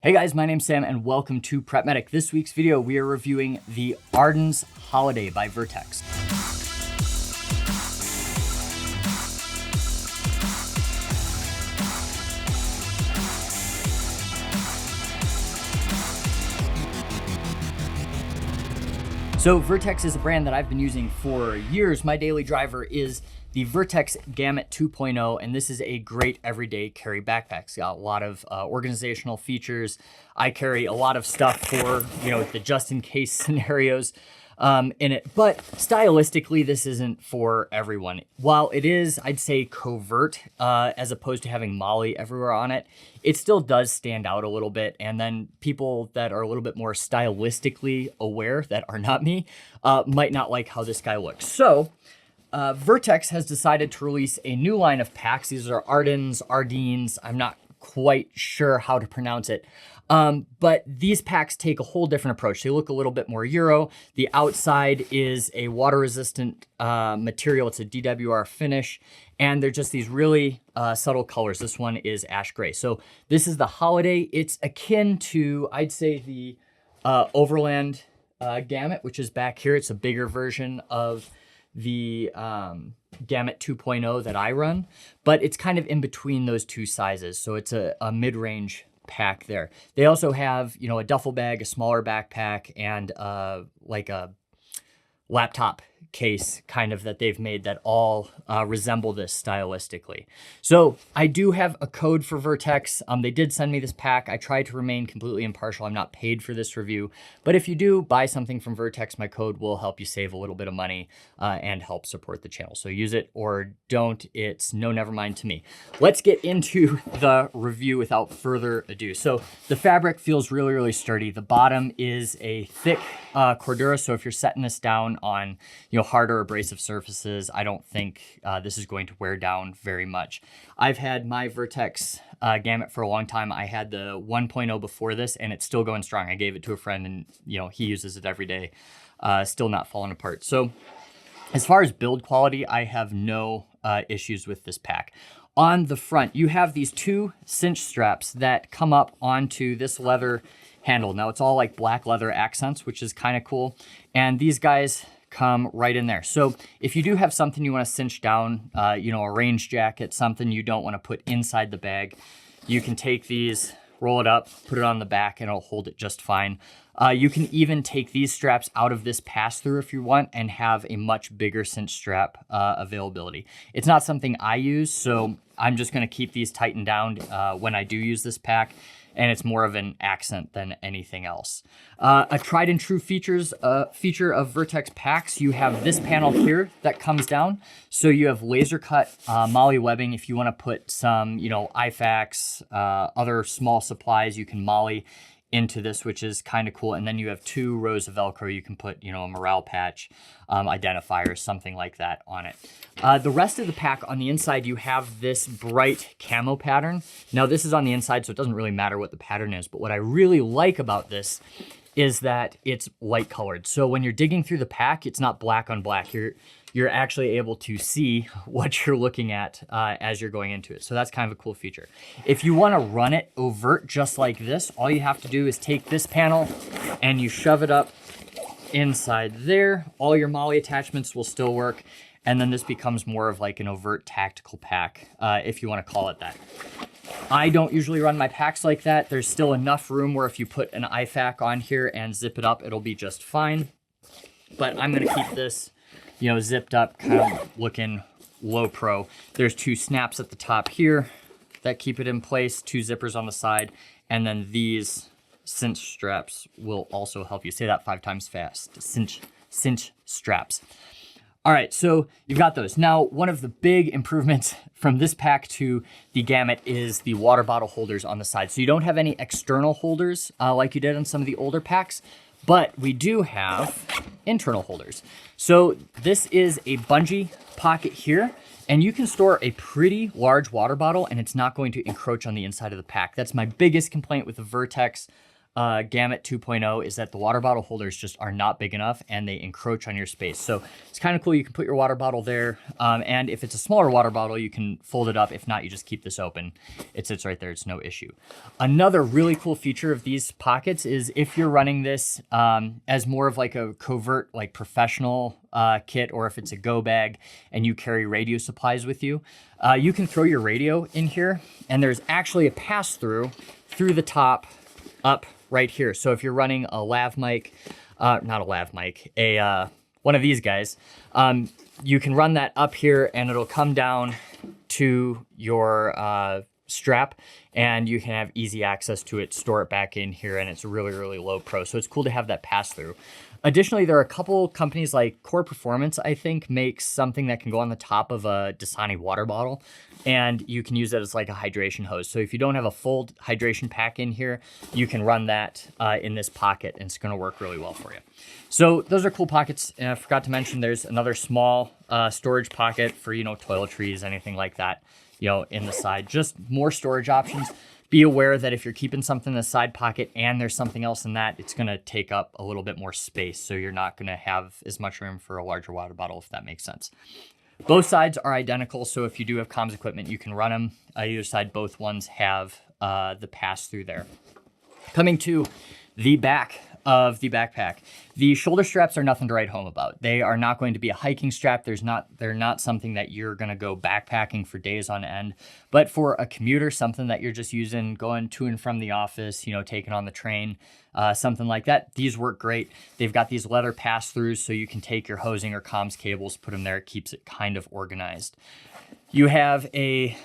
Hey guys, my name's Sam and welcome to Prep Medic. This week's video, we are reviewing the Arden's Holiday by Vertex. So Vertex is a brand that I've been using for years. My daily driver is the Vertex Gamut 2.0, and this is a great everyday carry backpack. It's got a lot of organizational features. I carry a lot of stuff for, the just-in-case scenarios in it. But stylistically, this isn't for everyone. While it is, I'd say, covert, as opposed to having MOLLE everywhere on it, it still does stand out a little bit. And then people that are a little bit more stylistically aware, that are not me, might not like how this guy looks. So Vertex has decided to release a new line of packs. These are Ardens, Ardenes. I'm not quite sure how to pronounce it. But these packs take a whole different approach. They look a little bit more Euro. The outside is a water-resistant material. It's a DWR finish. And they're just these really subtle colors. This one is ash gray. So this is the Holiday. It's akin to, I'd say, the Overland Gamut, which is back here. It's a bigger version of the Gamut 2.0 that I run, but it's kind of in between those two sizes. So it's a mid-range pack there. They also have, a duffel bag, a smaller backpack, and like a laptop case kind of that they've made that all resemble this stylistically. So I do have a code for Vertex. They did send me this pack. I try to remain completely impartial. I'm not paid for this review, but if you do buy something from Vertex, my code will help you save a little bit of money and help support the channel. So use it or don't. It's no never mind to me. Let's get into the review without further ado. So the fabric feels really, really sturdy. The bottom is a thick Cordura. So if you're setting this down on, harder abrasive surfaces, I don't think this is going to wear down very much. I've had my Vertex Gamut for a long time. I had the 1.0 before this, and it's still going strong. I gave it to a friend, and he uses it every day. Still not falling apart. So as far as build quality, I have no issues with this pack. On the front, you have these two cinch straps that come up onto this leather handle. Now it's all like black leather accents, which is kind of cool. And these guys come right in there. So if you do have something you want to cinch down, a range jacket, something you don't want to put inside the bag, you can take these, roll it up, put it on the back, and it'll hold it just fine. You can even take these straps out of this pass-through if you want and have a much bigger cinch strap availability. It's not something I use, so I'm just going to keep these tightened down when I do use this pack, and it's more of an accent than anything else. A tried and true feature of Vertex packs, you have this panel here that comes down. So you have laser cut MOLLE webbing. If you want to put some, IFAKs, other small supplies, you can MOLLE into this, which is kind of cool. And then you have two rows of Velcro. You can put, a morale patch, identifier, something like that on it. The rest of the pack on the inside, you have this bright camo pattern. Now this is on the inside, so it doesn't really matter what the pattern is. But what I really like about this is that it's light colored. So when you're digging through the pack, it's not black on black. You're actually able to see what you're looking at as you're going into it. So that's kind of a cool feature. If you want to run it overt just like this, all you have to do is take this panel and you shove it up inside there. All your MOLLE attachments will still work. And then this becomes more of like an overt tactical pack, if you want to call it that. I don't usually run my packs like that. There's still enough room where if you put an IFAK on here and zip it up, it'll be just fine. But I'm going to keep this zipped up, kind of looking low pro. There's two snaps at the top here that keep it in place, two zippers on the side, and then these cinch straps will also help you. Say that 5 times fast. Cinch straps. All right, so you've got those. Now, one of the big improvements from this pack to the Gamut is the water bottle holders on the side. So you don't have any external holders like you did on some of the older packs, but we do have internal holders. So this is a bungee pocket here, and you can store a pretty large water bottle and it's not going to encroach on the inside of the pack. That's my biggest complaint with the Vertex Gamut 2.0 is that the water bottle holders just are not big enough and they encroach on your space. So it's kind of cool. You can put your water bottle there. And if it's a smaller water bottle, you can fold it up. If not, you just keep this open. It sits right there. It's no issue. Another really cool feature of these pockets is if you're running this as more of like a covert, like professional kit, or if it's a go bag and you carry radio supplies with you, you can throw your radio in here, and there's actually a pass-through through the top up right here. So if you're running a lav mic, not a lav mic, one of these guys, you can run that up here and it'll come down to your strap, and you can have easy access to it, store it back in here, and it's really, really low pro. So it's cool to have that pass through. Additionally, there are a couple companies like Core Performance, I think, makes something that can go on the top of a Dasani water bottle, and you can use it as like a hydration hose. So if you don't have a full hydration pack in here, you can run that in this pocket, and it's going to work really well for you. So those are cool pockets. And I forgot to mention there's another small storage pocket for, toiletries, anything like that, in the side. Just more storage options. Be aware that if you're keeping something in the side pocket and there's something else in that, it's going to take up a little bit more space. So you're not going to have as much room for a larger water bottle, if that makes sense. Both sides are identical. So if you do have comms equipment, you can run them. Either side, both ones have the pass through there. Coming to the back of the backpack. The shoulder straps are nothing to write home about. They are not going to be a hiking strap. They're not something that you're going to go backpacking for days on end. But for a commuter, something that you're just using, going to and from the office, taking on the train, something like that, these work great. They've got these leather pass-throughs, so you can take your hosing or comms cables, put them there. It keeps it kind of organized. You have a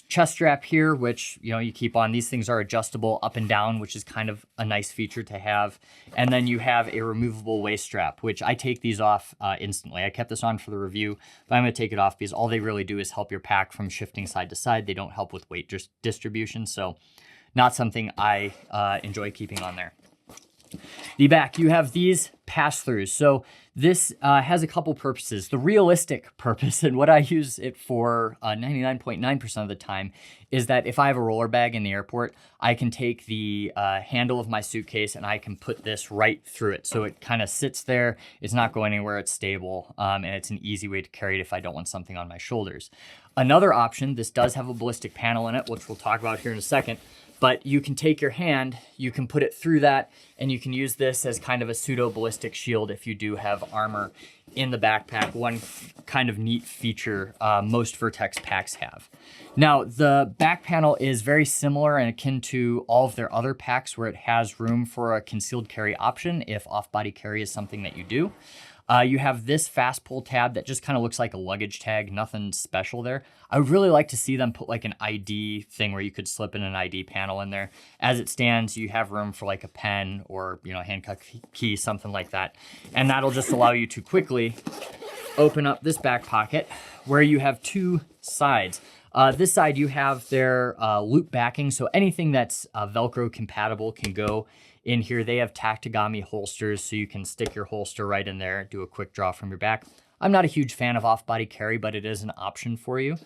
chest strap here, which, you keep on. These things are adjustable up and down, which is kind of a nice feature to have. And then you have a removable waist strap, which I take these off instantly. I kept this on for the review, but I'm going to take it off because all they really do is help your pack from shifting side to side. They don't help with weight distribution, so not something I enjoy keeping on there. The back, you have these pass-throughs. So this has a couple purposes. The realistic purpose, and what I use it for 99.9% of the time, is that if I have a roller bag in the airport, I can take the handle of my suitcase and I can put this right through it. So it kind of sits there. It's not going anywhere. It's stable. And it's an easy way to carry it if I don't want something on my shoulders. Another option, this does have a ballistic panel in it, which we'll talk about here in a second. But you can take your hand, you can put it through that, and you can use this as kind of a pseudo-ballistic shield if you do have armor in the backpack. One kind of neat feature most Vertex packs have. Now, the back panel is very similar and akin to all of their other packs where it has room for a concealed carry option if off-body carry is something that you do. You have this fast pull tab that just kind of looks like a luggage tag, nothing special there. I would really like to see them put like an ID thing where you could slip in an ID panel in there. As it stands, you have room for like a pen or, a handcuff key, something like that. And that'll just allow you to quickly open up this back pocket where you have two sides. This side, you have their loop backing, so anything that's Velcro compatible can go in here. They have Tactigami holsters, so you can stick your holster right in there, do a quick draw from your back. I'm not a huge fan of off-body carry, but it is an option for you.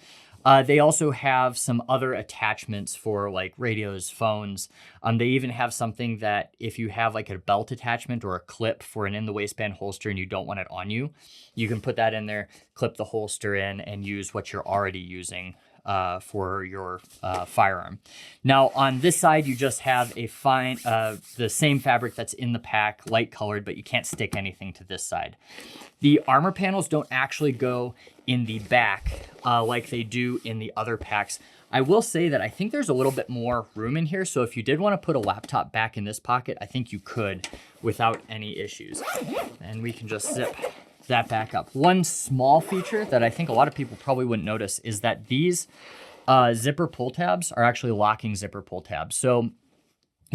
They also have some other attachments for like radios, phones. They even have something that if you have like a belt attachment or a clip for an in-the-waistband holster and you don't want it on you, you can put that in there, clip the holster in, and use what you're already using for your firearm. Now on this side, you just have a the same fabric that's in the pack, light colored, but you can't stick anything to this side. The armor panels don't actually go in the back like they do in the other packs. I will say that I think there's a little bit more room in here. So if you did want to put a laptop back in this pocket, I think you could without any issues. And we can just zip that back up. One small feature that I think a lot of people probably wouldn't notice is that these zipper pull tabs are actually locking zipper pull tabs. So,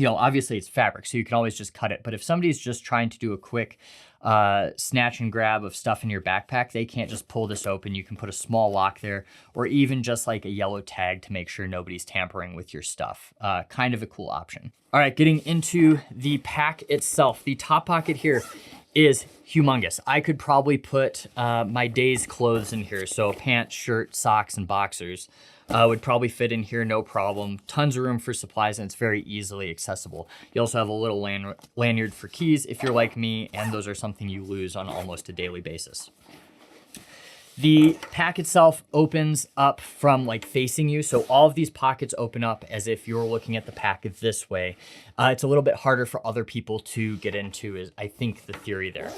obviously it's fabric, so you can always just cut it. But if somebody's just trying to do a quick snatch and grab of stuff in your backpack, they can't just pull this open. You can put a small lock there, or even just like a yellow tag to make sure nobody's tampering with your stuff. Kind of a cool option. All right, getting into the pack itself. The top pocket here is humongous. I could probably put my day's clothes in here. So pants, shirt, socks, and boxers. would probably fit in here, no problem. Tons of room for supplies, and it's very easily accessible. You also have a little lanyard for keys if you're like me, and those are something you lose on almost a daily basis. The pack itself opens up from like facing you. So all of these pockets open up as if you're looking at the pack this way. It's a little bit harder for other people to get into, is I think the theory there.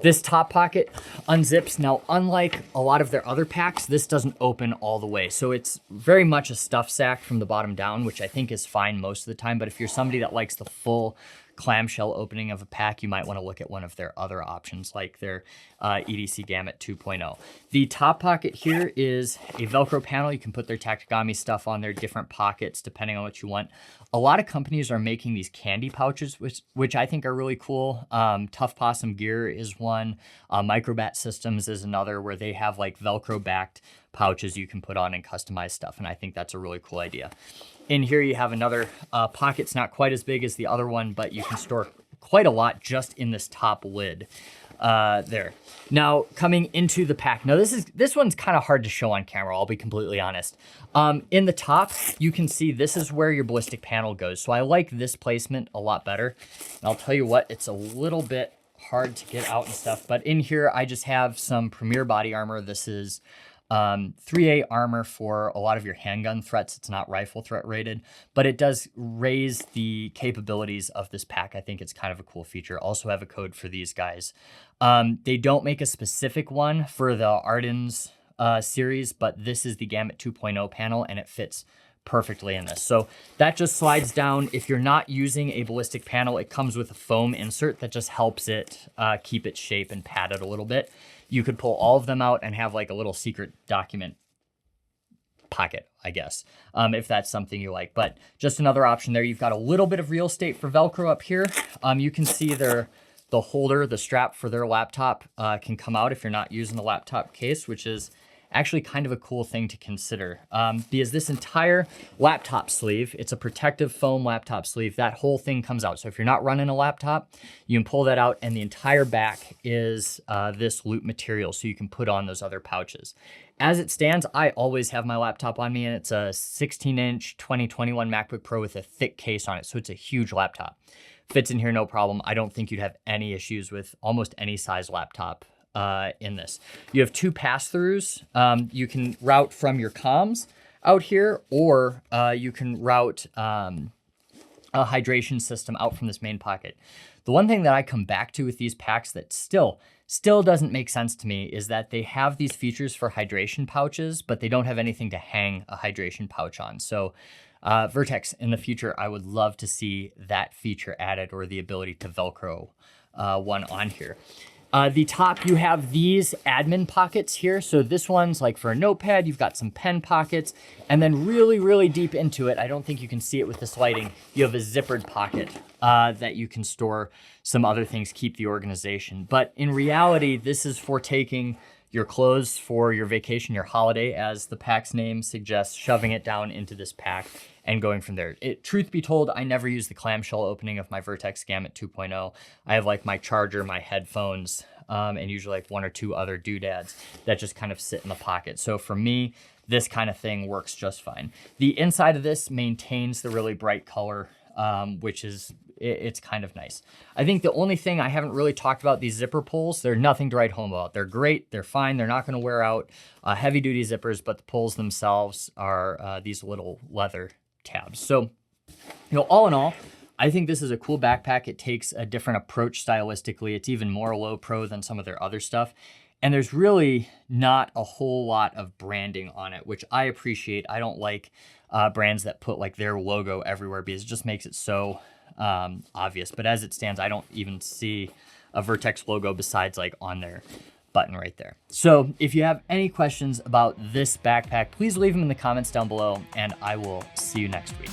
This top pocket unzips. Now, unlike a lot of their other packs, this doesn't open all the way. So it's very much a stuff sack from the bottom down, which I think is fine most of the time. But if you're somebody that likes the full clamshell opening of a pack, you might want to look at one of their other options like their EDC Gamut 2.0. The top pocket here is a Velcro panel. You can put their Tactigami stuff on there, different pockets depending on what you want. A lot of companies are making these candy pouches, which I think are really cool. Tough Possum Gear is one. Microbat Systems is another, where they have like Velcro backed pouches you can put on and customize stuff. And I think that's a really cool idea. In here you have another pocket. It's not quite as big as the other one, but you can store quite a lot just in this top lid there. Now, coming into the pack. Now this one's kind of hard to show on camera, I'll be completely honest. In the top, you can see this is where your ballistic panel goes. So I like this placement a lot better. And I'll tell you what, it's a little bit hard to get out and stuff, but in here I just have some Premier body armor. This is 3A armor for a lot of your handgun threats. It's not rifle threat rated, but it does raise the capabilities of this pack. I think it's kind of a cool feature. Also have a code for these guys. They don't make a specific one for the Ardens series, but this is the Gamut 2.0 panel, and it fits perfectly in this. So that just slides down. If you're not using a ballistic panel, it comes with a foam insert that just helps it keep its shape and pad it a little bit. You could pull all of them out and have like a little secret document pocket, I guess, if that's something you like. But just another option there. You've got a little bit of real estate for Velcro up here. You can see the holder, the strap for their laptop can come out if you're not using the laptop case, which is actually kind of a cool thing to consider, because this entire laptop sleeve, it's a protective foam laptop sleeve, that whole thing comes out. So if you're not running a laptop, you can pull that out, and the entire back is this loop material, so you can put on those other pouches. As it stands, I always have my laptop on me, and it's a 16-inch 2021 MacBook Pro with a thick case on it, so it's a huge laptop. Fits in here no problem. I don't think you'd have any issues with almost any size laptop in this. You have two pass-throughs. You can route from your comms out here, or you can route a hydration system out from this main pocket. The one thing that I come back to with these packs that still doesn't make sense to me is that they have these features for hydration pouches, but they don't have anything to hang a hydration pouch on. So Vertx, in the future, I would love to see that feature added, or the ability to Velcro one on here. The top, you have these admin pockets here. So this one's like for a notepad. You've got some pen pockets, and then really, really deep into it, I don't think you can see it with this lighting, you have a zippered pocket that you can store some other things, keep the organization. But in reality, this is for taking your clothes for your vacation, your holiday, as the pack's name suggests, shoving it down into this pack and going from there. Truth be told, I never use the clamshell opening of my Vertx Gamut 2.0. I have like my charger, my headphones, and usually like one or two other doodads that just kind of sit in the pocket. So for me, this kind of thing works just fine. The inside of this maintains the really bright color, which is, it's kind of nice. I think the only thing I haven't really talked about, these zipper pulls, they're nothing to write home about. They're great, they're fine, they're not gonna wear out, heavy duty zippers, but the pulls themselves are these little leather tabs. So, all in all, I think this is a cool backpack. It takes a different approach stylistically. It's even more low pro than some of their other stuff. And there's really not a whole lot of branding on it, which I appreciate. I don't like brands that put like their logo everywhere, because it just makes it so obvious. But as it stands, I don't even see a Vertx logo besides like on their button right there. So if you have any questions about this backpack, please leave them in the comments down below, and I will see you next week.